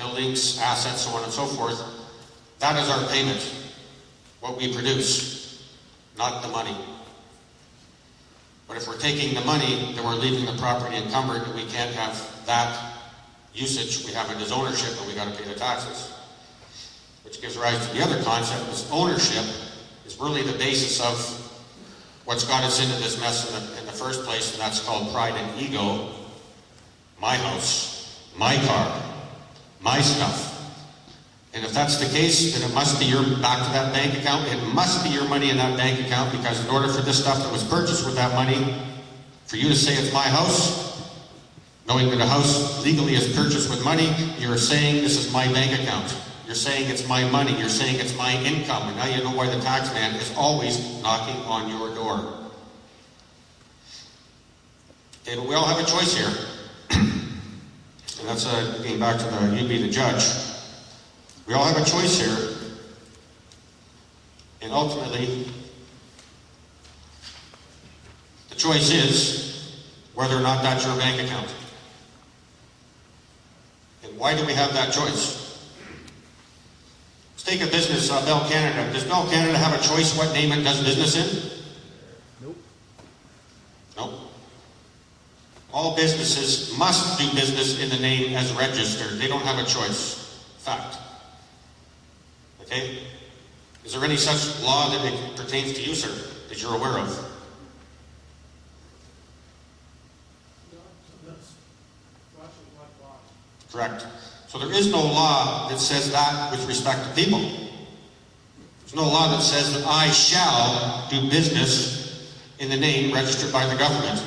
buildings, assets, so on and so forth. That is our payment, what we produce, not the money. But if we're taking the money, then we're leaving the property encumbered, and we can't have that usage. We have it as ownership, and we got to pay the taxes. Which gives rise to the other concept, is ownership is really the basis of what's got us into this mess in the first place, and that's called pride and ego. My house, my car, my stuff. And if that's the case, then it must be back to that bank account. It must be your money in that bank account, because in order for this stuff that was purchased with that money, for you to say it's my house, knowing that a house legally is purchased with money, you're saying this is my bank account. You're saying it's my money. You're saying it's my income. And now you know why the tax man is always knocking on your door. Okay, but we all have a choice here. And that's getting back to the you be the judge. We all have a choice here, and ultimately, the choice is whether or not that's your bank account. And why do we have that choice? Let's take a business, Bell Canada. Does Bell Canada have a choice what name it does business in? Nope. Nope. All businesses must do business in the name as registered. They don't have a choice. Fact. Okay? Is there any such law that it pertains to you, sir, that you're aware of? Correct. So there is no law that says that with respect to people. There's no law that says that I shall do business in the name registered by the government.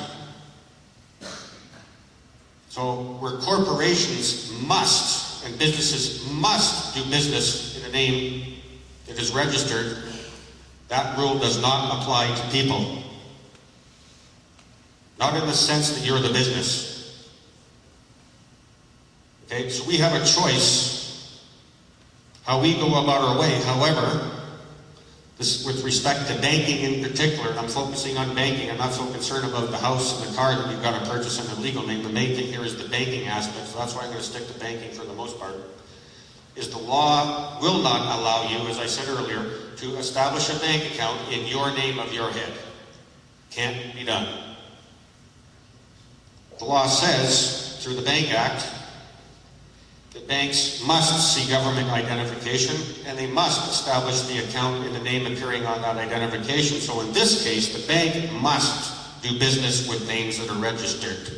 So where corporations must, and businesses must do business in the name that is registered, that rule does not apply to people. Not in the sense that you're the business. Okay, so we have a choice how we go about our way. However, this, with respect to banking in particular, and I'm focusing on banking, I'm not so concerned about the house and the car that you've got to purchase in the legal name. The main thing here is the banking aspect, so that's why I'm going to stick to banking for the most part. Is the law will not allow you, as I said earlier, to establish a bank account in your name of your head. Can't be done. The law says, through the Bank Act, that banks must see government identification, and they must establish the account in the name appearing on that identification. So in this case, the bank must do business with names that are registered.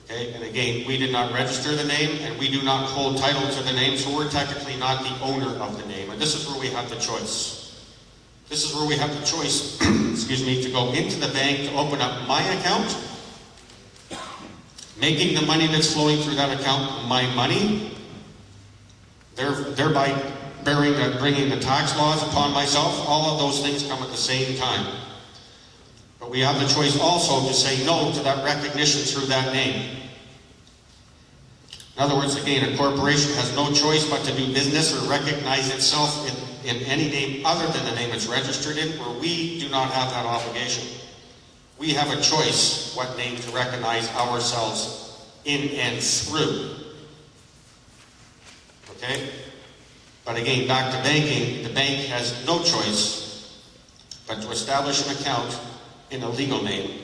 Okay, and again, we did not register the name, and we do not hold title to the name, so we're technically not the owner of the name. And this is where we have the choice. This is where we have the choice, excuse me, to go into the bank to open up my account, making the money that's flowing through that account my money, thereby bringing the tax laws upon myself. All of those things come at the same time. But we have the choice also to say no to that recognition through that name. In other words, again, a corporation has no choice but to do business or recognize itself in any name other than the name it's registered in, where we do not have that obligation. We have a choice what name to recognize ourselves in and through. Okay? But again, back to banking, the bank has no choice but to establish an account in a legal name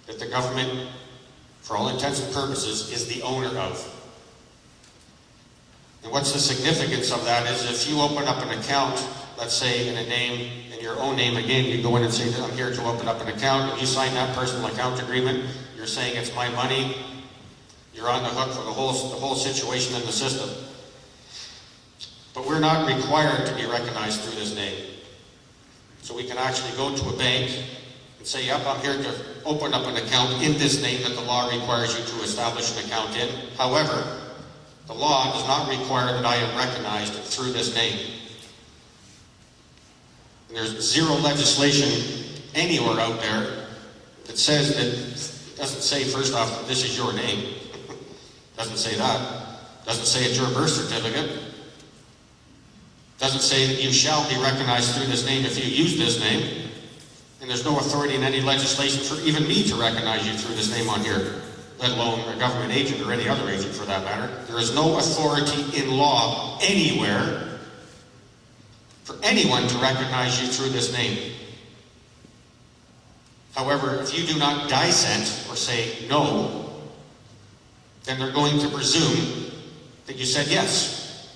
that the government, for all intents and purposes, is the owner of. And what's the significance of that is if you open up an account, let's say in a name, in your own name, again, you go in and say, I'm here to open up an account. If you sign that personal account agreement, you're saying it's my money. You're on the hook for the whole situation in the system. But we're not required to be recognized through this name. So we can actually go to a bank and say, yep, I'm here to open up an account in this name that the law requires you to establish an account in. However, the law does not require that I am recognized through this name. And there's zero legislation anywhere out there that says that, doesn't say first off, that this is your name. Doesn't say that. Doesn't say it's your birth certificate. Doesn't say that you shall be recognized through this name if you use this name. And there's no authority in any legislation for even me to recognize you through this name on here. let alone a government agent or any other agent for that matter. There is no authority in law anywhere for anyone to recognize you through this name. However, if you do not dissent or say no, then they're going to presume that you said yes.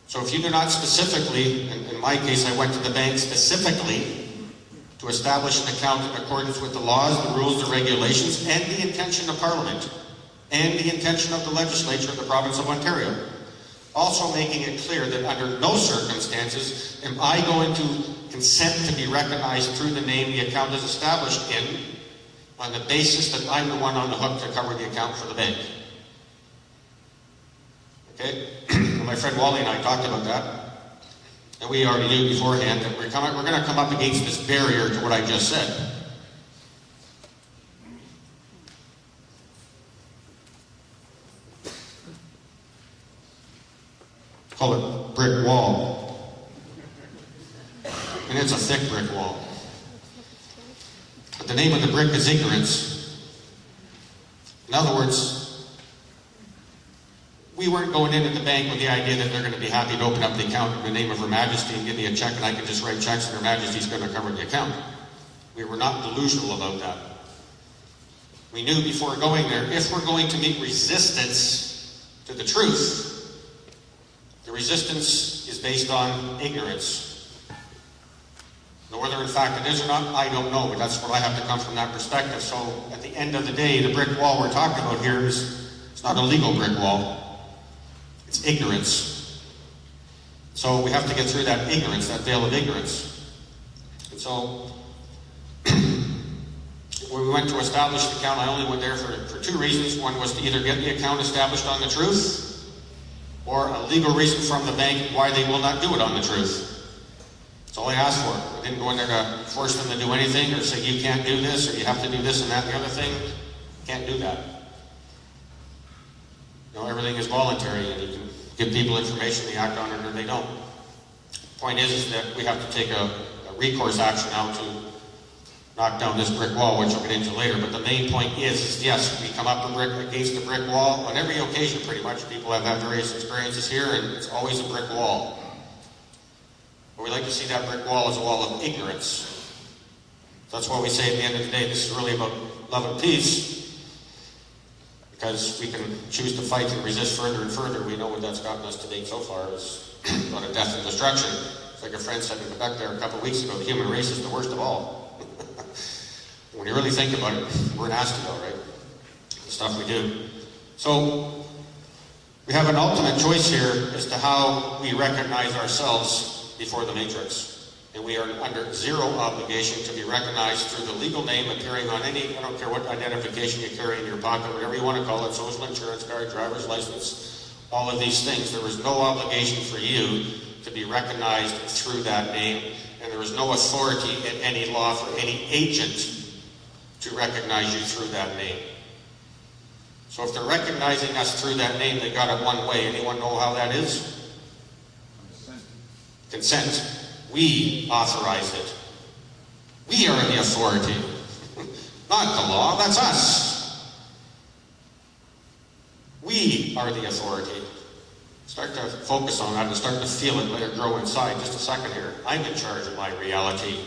So if you do not specifically, in my case I went to the bank specifically to establish an account in accordance with the laws, the rules, the regulations, and the intention of Parliament, and the intention of the legislature of the province of Ontario. Also making it clear that under no circumstances am I going to consent to be recognized through the name the account is established in on the basis that I'm the one on the hook to cover the account for the bank. Okay? My friend Wally and I talked about that. And we already knew beforehand that we're going to come up against this barrier to what I just said. Call it brick wall. And it's a thick brick wall. But the name of the brick is ignorance. In other words, we weren't going into the bank with the idea that they're going to be happy to open up the account in the name of Her Majesty and give me a check and I can just write checks and Her Majesty's going to cover the account. We were not delusional about that. We knew before going there, if we're going to meet resistance to the truth, the resistance is based on ignorance. Now, whether in fact it is or not, I don't know, but that's what I have to come from that perspective. So at the end of the day, the brick wall we're talking about here it's not a legal brick wall. It's ignorance. So we have to get through that ignorance, that veil of ignorance. And so when we went to establish the account, I only went there for two reasons. One was to either get the account established on the truth, or a legal reason from the bank why they will not do it on the truth. That's all I asked for. I didn't go in there to force them to do anything or say you can't do this or you have to do this and that and the other thing. Can't do that. You know, everything is voluntary and you can give people information, they act on it or they don't. The point is that we have to take a recourse action now to knock down this brick wall, which we'll get into later. But the main point is yes, we come up against a brick wall. On every occasion, pretty much, people have had various experiences here, and it's always a brick wall. But we like to see that brick wall as a wall of ignorance. So that's why we say at the end of the day, this is really about love and peace. Because we can choose to fight and resist further and further. We know what that's gotten us to date so far is a lot of death and destruction. It's like a friend said in Quebec there a couple of weeks ago, the human race is the worst of all. When you really think about it, we're nasty though, right? The stuff we do. So we have an ultimate choice here as to how we recognize ourselves before the Matrix. And we are under zero obligation to be recognized through the legal name appearing on any, I don't care what identification you carry in your pocket, whatever you want to call it, social insurance card, driver's license, all of these things. There is no obligation for you to be recognized through that name, and there is no authority in any law for any agent to recognize you through that name. So if they're recognizing us through that name, they got it one way. Anyone know how that is? Consent. We authorize it. We are the authority. Not the law, that's us. We are the authority. Start to focus on that and start to feel it, let it grow inside. Just a second here. I'm in charge of my reality.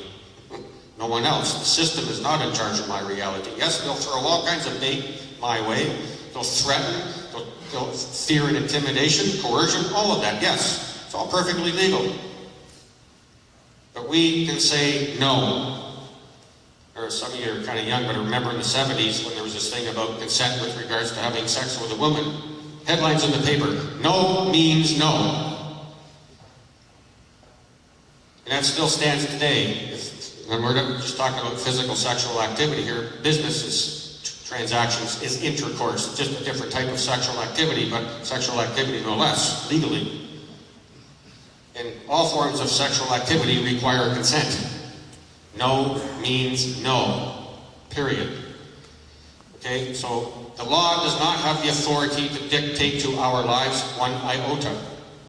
No one else. The system is not in charge of my reality. Yes, they'll throw all kinds of bait my way. They'll threaten, they'll fear and intimidation, coercion, all of that. Yes, it's all perfectly legal. But we can say no. Or some of you are kind of young, but I remember in the 70s when there was this thing about consent with regards to having sex with a woman. Headlines in the paper, no means no. And that still stands today. And we're not just talking about physical sexual activity here. Businesses, transactions is intercourse, just a different type of sexual activity, but sexual activity no less, legally. And all forms of sexual activity require consent. No means no, period. Okay, so the law does not have the authority to dictate to our lives one iota.